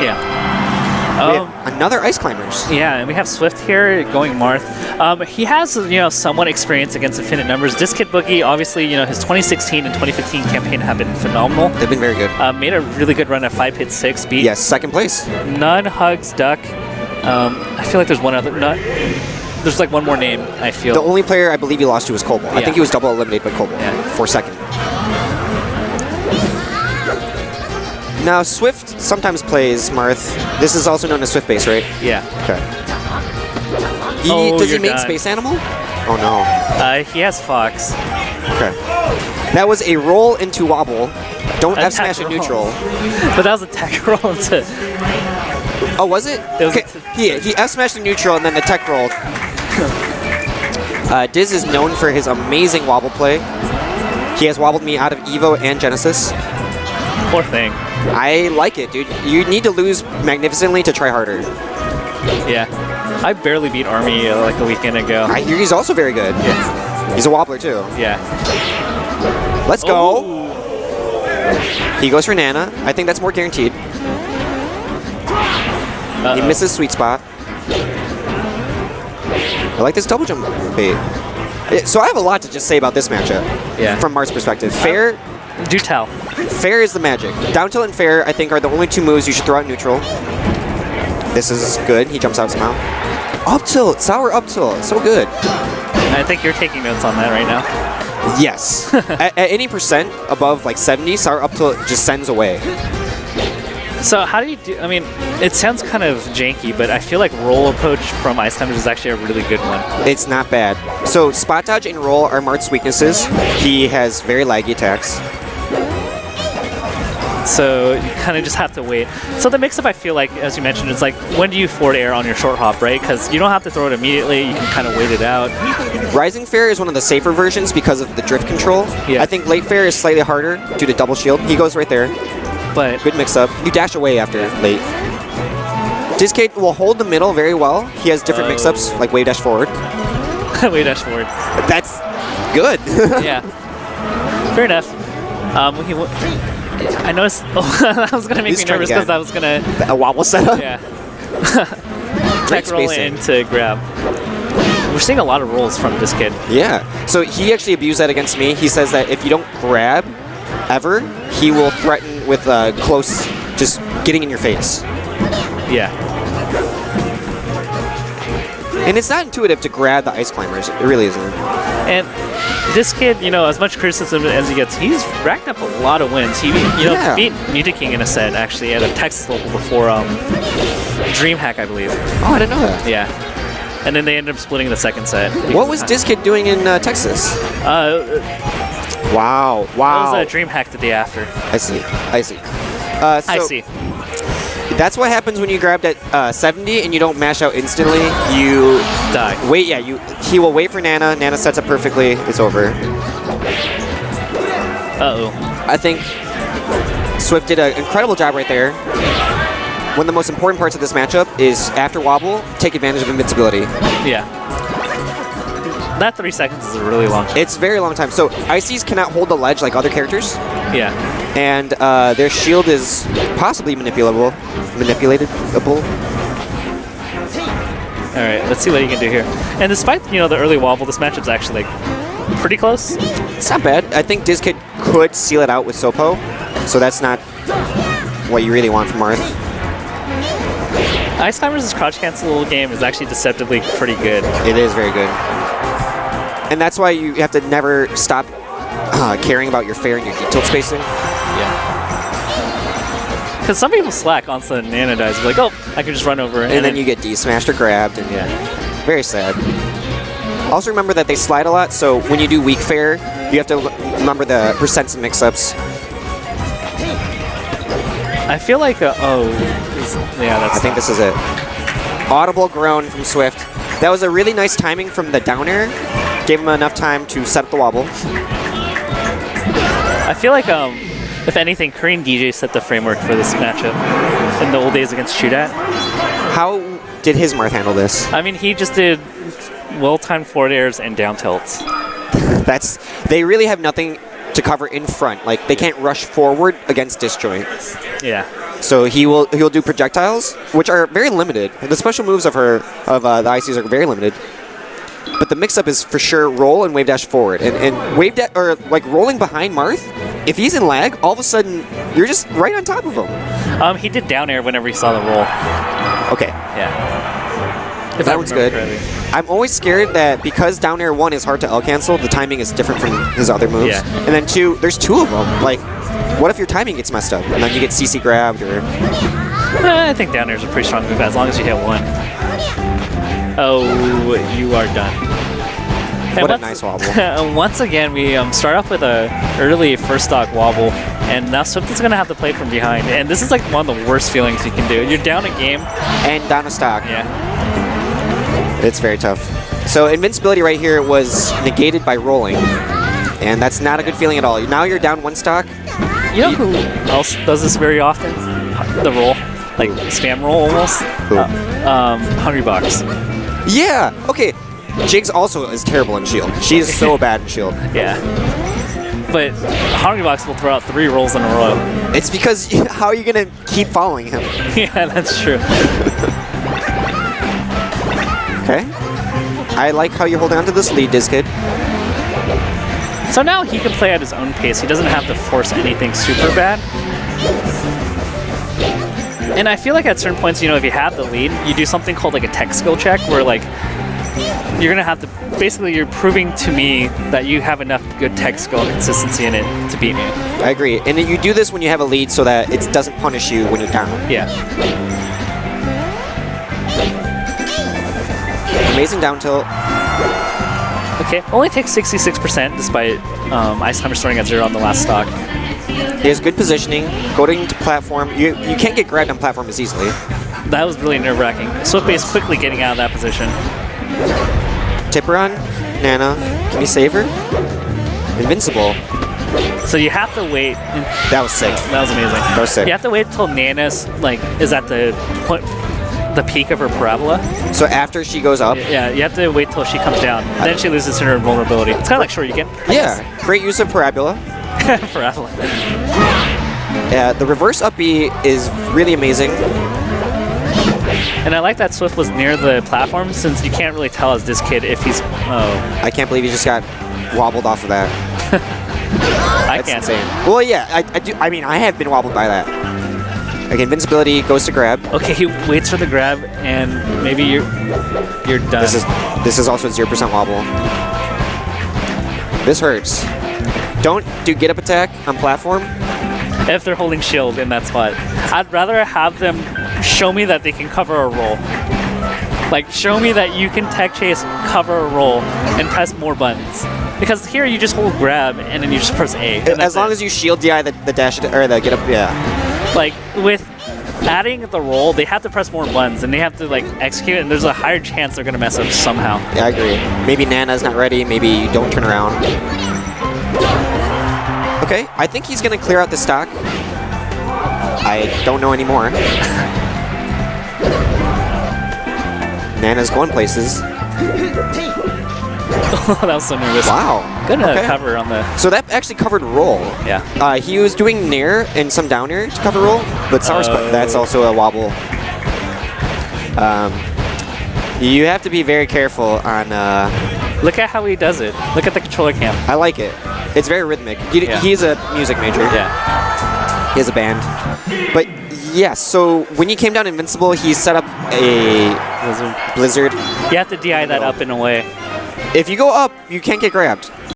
Yeah. We have another Ice Climbers. Yeah, and we have Swift here going Marth. He has, somewhat experience against infinite numbers. Dizzkidboogie, obviously, his 2016 and 2015 campaign have been phenomenal. They've been very good. Made a really good run at 5 hit 6. Beat. Yes, second place. None, Hugs, Duck. I feel like there's one other. There's like one more name, I feel. The only player I believe he lost to was Kobo. I think he was double eliminated by Kobo for second. Now, Swift sometimes plays Marth. This is also known as Swift Base, right? Yeah. Okay. Does he make Space Animal? Oh, no. He has Fox. Okay. That was a roll into wobble. Don't F smash a neutral. But that was a tech roll into... Oh, was it? Okay. He F smashed a neutral and then the tech rolled. Diz is known for his amazing wobble play. He has wobbled me out of Evo and Genesis. Poor thing. I like it, dude. You need to lose magnificently to try harder. Yeah. I barely beat Army like a weekend ago. I hear he's also very good. Yeah. He's a wobbler, too. Yeah. Let's go. He goes for Nana. I think that's more guaranteed. He misses sweet spot. I like this double jump bait. So I have a lot to just say about this matchup. Yeah. From Marth's perspective. Fair. Do tell. Fair is the magic. Down tilt and fair, I think, are the only two moves you should throw out neutral. This is good. He jumps out somehow. Up tilt. Sour up tilt. So good. I think you're taking notes on that right now. Yes. at any percent above like 70, sour up tilt just sends away. So how do you do... I mean, it sounds kind of janky, but I feel like roll approach from Ice Climbers is actually a really good one. It's not bad. So spot dodge and roll are Marth's weaknesses. He has very laggy attacks. So you kind of just have to wait. So the mix-up, I feel like, as you mentioned, it's like, when do you forward air on your short hop, right? Because you don't have to throw it immediately. You can kind of wait it out. Rising fair is one of the safer versions because of the drift control. Yeah. I think late fair is slightly harder due to double shield. He goes right there. But good mix-up. You dash away after late. Dizzkid will hold the middle very well. He has different mix-ups, like wave dash forward. Wave dash forward. That's good. Yeah. Fair enough. I noticed... Oh, that was going to make me nervous because I was going to... A wobble setup? Yeah. Tech roll in to grab. We're seeing a lot of rolls from this kid. Yeah. So he actually abused that against me. He says that if you don't grab ever, he will threaten with close, just getting in your face. Yeah. And it's not intuitive to grab the Ice Climbers. It really isn't. And this kid, as much criticism as he gets, he's racked up a lot of wins. He, beat Muta King in a set, actually, at a Texas local before DreamHack, I believe. Oh, I didn't know that. Yeah. And then they ended up splitting the second set. What was Dizzkid doing in Texas? Wow. It was a DreamHack the day after. I see. I see. That's what happens when you grabbed at 70 and you don't mash out instantly. You die. Wait, yeah. He will wait for Nana. Nana sets up perfectly. It's over. Uh-oh. I think Swift did an incredible job right there. One of the most important parts of this matchup is after wobble, take advantage of invincibility. Yeah. That 3 seconds is a really long time. It's a very long time. So Ices cannot hold the ledge like other characters. Yeah. And their shield is possibly manipulatable. All right, let's see what you can do here. And despite the early wobble, this matchup's actually like pretty close. It's not bad. I think Dizzkid could seal it out with Sopo, so that's not what you really want from Marth. Ice Climbers' crouch cancel game is actually deceptively pretty good. It is very good. And that's why you have to never stop caring about your fair and your tilt spacing. Yeah. Because some people slack on the Nana dies. Like, oh, I can just run over. And then you get D-smashed or grabbed. And yeah. Very sad. Also remember that they slide a lot, so when you do weak fair, you have to remember the percents and mix-ups. I feel like, yeah, that's... I think this is it. Audible groan from Swift. That was a really nice timing from the down air. Gave him enough time to set up the wobble. I feel like, if anything, Korean DJ set the framework for this matchup in the old days against Shootat. How did his Marth handle this? I mean, he just did well-timed forward airs and down tilts. They really have nothing to cover in front. Like, they can't rush forward against disjoint. Yeah. So he'll do projectiles, which are very limited. The special moves of the ICs are very limited. But the mix-up is for sure roll and wave dash forward. And wave dash, or like rolling behind Marth, if he's in lag, all of a sudden you're just right on top of him. He did down air whenever he saw the roll. Okay. Yeah. If that one's good. Correctly. I'm always scared that because down air 1 is hard to L cancel, the timing is different from his other moves. Yeah. And then 2, there's 2 of them. Like, what if your timing gets messed up and then you get CC grabbed or? I think down air is a pretty strong move as long as you hit 1. Oh, you are done. What a nice wobble. Once again, we start off with a early first stock wobble, and now Swift is going to have to play from behind. And this is like one of the worst feelings you can do. You're down a game. And down a stock. Yeah. It's very tough. So invincibility right here was negated by rolling. And that's not a good feeling at all. Now you're down 1 stock. You know who else does this very often? The roll. Like spam roll almost. Who? Hungry Box. Yeah. Okay. Jigs also is terrible in shield. She's so bad in shield. Yeah. But Hungry Box will throw out 3 rolls in a row. It's because how are you gonna keep following him? Yeah, that's true. Okay. I like how you're holding on to this lead, Dizzkid. So now he can play at his own pace. He doesn't have to force anything super bad. And I feel like at certain points, you know, if you have the lead, you do something called like a tech skill check where like you're going to have to, basically you're proving to me that you have enough good tech skill and consistency in it to beat me. I agree. And you do this when you have a lead so that it doesn't punish you when you're down. Yeah. Amazing down tilt. Okay, only takes 66% despite Ice Hammer starting at 0 on the last stock. He has good positioning, going to platform. You can't get grabbed on platform as easily. That was really nerve-wracking. Swift base quickly getting out of that position. Tipper on Nana. Can you save her? Invincible. So you have to wait. That was sick. That was amazing. That was sick. You have to wait till Nana's like is at the point, the peak of her parabola. So after she goes up? Yeah, you have to wait till she comes down. Then she loses her vulnerability. It's kind of like Shoryuken. Yeah, great use of parabola. Parabola. Yeah, the reverse up B is really amazing. And I like that Swift was near the platform since you can't really tell as this kid if he's... Oh. I can't believe he just got wobbled off of that. That's can't. Insane. Well, yeah, I do. I mean, I have been wobbled by that. Like, invincibility goes to grab. Okay, he waits for the grab, and maybe you're done. This is also a 0% wobble. This hurts. Don't do get up attack on platform. If they're holding shield in that spot. I'd rather have them show me that they can cover a roll. Like, show me that you can tech chase, cover a roll, and press more buttons. Because here you just hold grab, and then you just press A. As long as you shield DI the dash, or the get up, yeah. Like, with adding the roll, they have to press more buttons, and they have to, like, execute it, and there's a higher chance they're going to mess up somehow. Yeah, I agree. Maybe Nana's not ready, maybe you don't turn around. Okay, I think he's going to clear out the stock. I don't know anymore. Nana's going places. That was so nervous. Wow. Good cover on the... So that actually covered roll. Yeah. He was doing nair and some down air to cover roll, but that's also a wobble. You have to be very careful on... Look at how he does it. Look at the controller cam. I like it. It's very rhythmic. He's a music major. Yeah. He has a band. But yeah, so when you came down invincible, he set up a blizzard. You have to DI that up in a way. If you go up, you can't get grabbed.